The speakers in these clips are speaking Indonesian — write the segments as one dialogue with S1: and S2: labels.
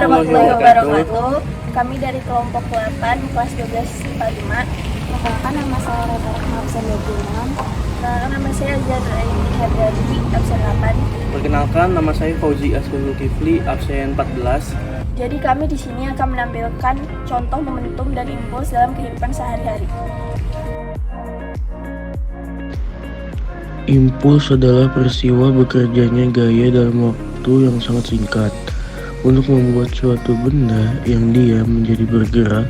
S1: warahmatullahi wabarakatuh. Kami dari kelompok 8 kelas 12 IPA 5.
S2: Perkenalkan, nama saya Rata Rahma absen 26.
S1: Nama saya Zahra Aini Hardani absen 8.
S3: Perkenalkan, nama saya Fauzi Aswin Zulkifli absen 14.
S1: Jadi kami di sini akan menampilkan contoh momentum dan impuls dalam kehidupan sehari-hari.
S4: Impuls adalah peristiwa bekerjanya gaya dalam waktu yang sangat singkat. Untuk membuat suatu benda yang diam menjadi bergerak,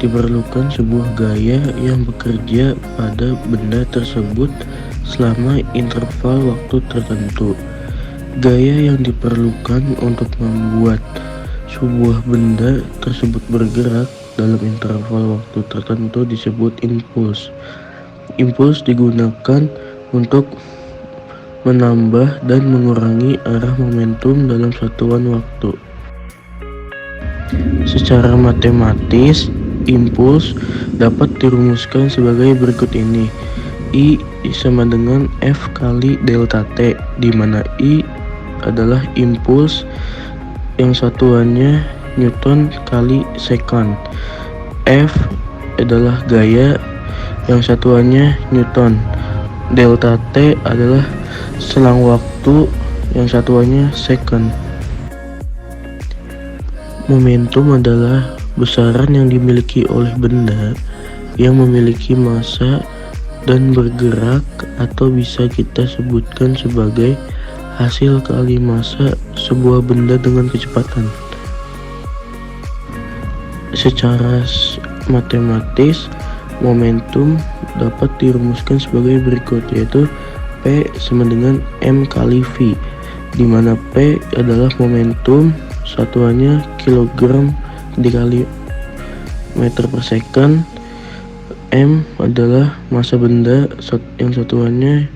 S4: diperlukan sebuah gaya yang bekerja pada benda tersebut selama interval waktu tertentu. Gaya yang diperlukan untuk membuat sebuah benda tersebut bergerak dalam interval waktu tertentu disebut impuls. Impuls digunakan untuk menambah dan mengurangi arah momentum dalam satuan waktu. Secara matematis, impuls dapat dirumuskan sebagai berikut ini. I sama dengan F kali delta T, di mana I adalah impuls yang satuannya Newton kali sekon. F adalah gaya yang satuannya Newton. Delta T adalah selang waktu yang satuannya second. Momentum adalah besaran yang dimiliki oleh benda yang memiliki massa dan bergerak, atau bisa kita sebutkan sebagai hasil kali massa sebuah benda dengan kecepatan. Secara matematis, momentum dapat dirumuskan sebagai berikut, yaitu P sama dengan M kali V, di mana P adalah momentum, satuannya kilogram dikali meter per second. M adalah massa benda yang satuannya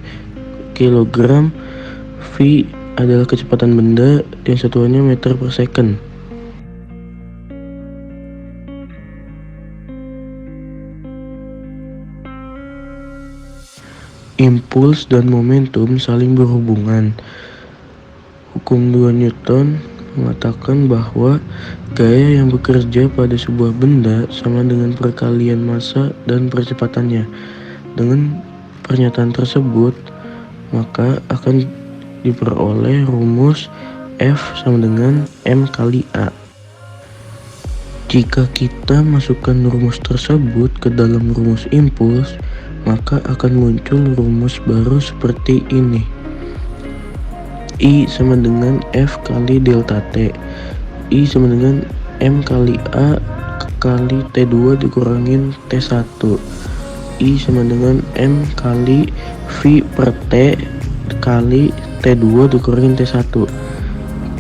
S4: kilogram. V adalah kecepatan benda yang satuannya meter per second. Impuls dan momentum saling berhubungan. Hukum 2 Newton mengatakan bahwa gaya yang bekerja pada sebuah benda sama dengan perkalian massa dan percepatannya. Dengan pernyataan tersebut, maka akan diperoleh rumus F sama dengan M kali A. Jika kita masukkan rumus tersebut ke dalam rumus impuls, maka akan muncul rumus baru seperti ini. I sama dengan F kali delta T. I sama dengan M kali A kali T2 dikurangin T1. I sama dengan M kali V per T kali T2 dikurangin T1.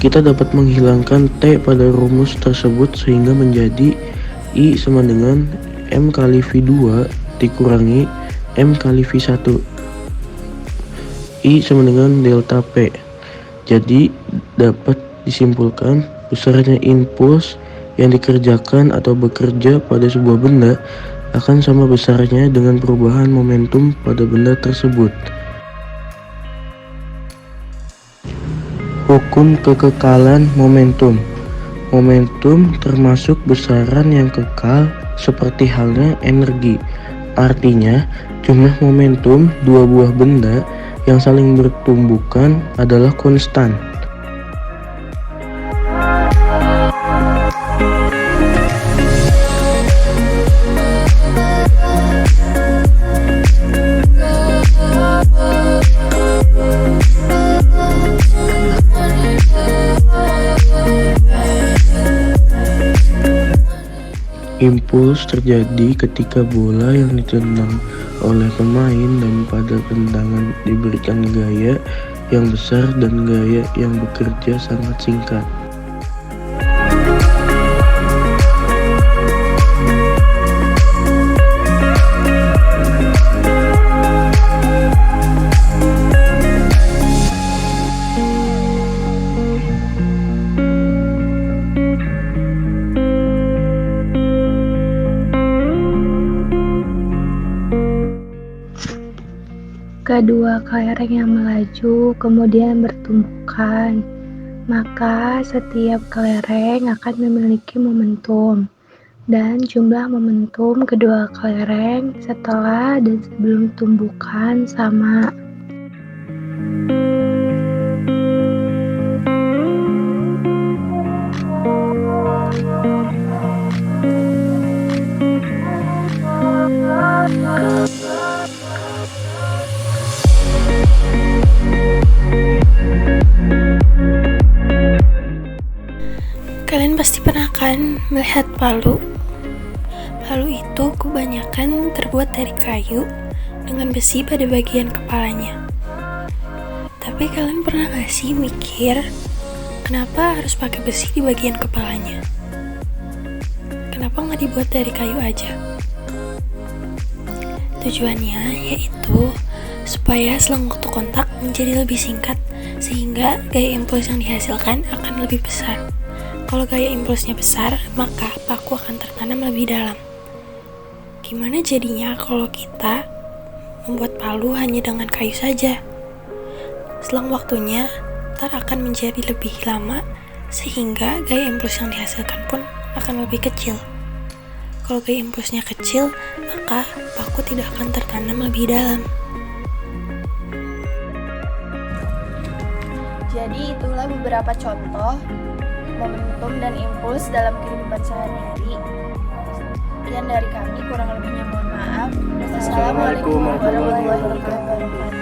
S4: Kita dapat menghilangkan T pada rumus tersebut sehingga menjadi I sama dengan M kali V2 dikurangi M kali V1. I sama dengan delta P. Jadi dapat disimpulkan besarnya impuls yang dikerjakan atau bekerja pada sebuah benda akan sama besarnya dengan perubahan momentum pada benda tersebut. Hukum kekekalan momentum. Momentum termasuk besaran yang kekal seperti halnya energi. Artinya, jumlah momentum dua buah benda yang saling bertumbukan adalah konstan. Impuls terjadi ketika bola yang ditendang oleh pemain dan pada tendangan diberikan gaya yang besar dan gaya yang bekerja sangat singkat.
S2: Kedua kelereng yang melaju kemudian bertumbukan.
S5: Maka setiap kelereng akan memiliki momentum, dan jumlah momentum kedua kelereng setelah dan sebelum tumbukan sama.
S6: Kalian pasti pernah kan melihat palu? Palu itu kebanyakan terbuat dari kayu dengan besi pada bagian kepalanya. Tapi kalian pernah gak sih mikir kenapa harus pakai besi di bagian kepalanya? Kenapa gak dibuat dari kayu aja? Tujuannya yaitu supaya selang waktu kontak menjadi lebih singkat sehingga gaya impuls yang dihasilkan akan lebih besar. Kalau gaya impulsnya besar, maka paku akan tertanam lebih dalam. Gimana jadinya kalau kita membuat palu hanya dengan kayu saja? Selang waktunya, akan menjadi lebih lama, sehingga gaya impuls yang dihasilkan pun akan lebih kecil. Kalau gaya impulsnya kecil, maka paku tidak akan tertanam lebih dalam.
S1: Jadi itulah beberapa contoh momentum dan impuls dalam kehidupan sehari-hari. Sekian dari kami, kurang lebihnya mohon maaf. Wassalamualaikum warahmatullahi wabarakatuh.